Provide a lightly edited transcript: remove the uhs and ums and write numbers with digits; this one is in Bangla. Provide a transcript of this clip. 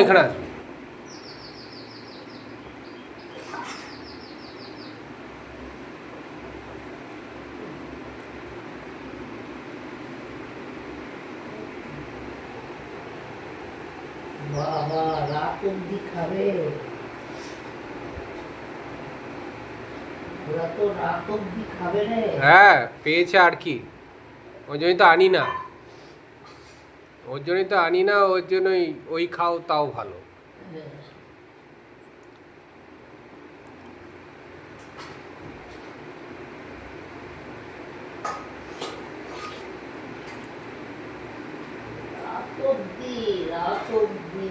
এখানে আসবি। বাবা রাত অব্দি খাবে, ওরা তো রাত অব্দি খাবে রে। হ্যাঁ পেয়েছে আর কি, ওই জন্যই তো আনি না, ওর জন্যই তো আনি না, ওর জন্যই ওই খাও তাও ভালো। রাত অব্দি, রাত অব্দি।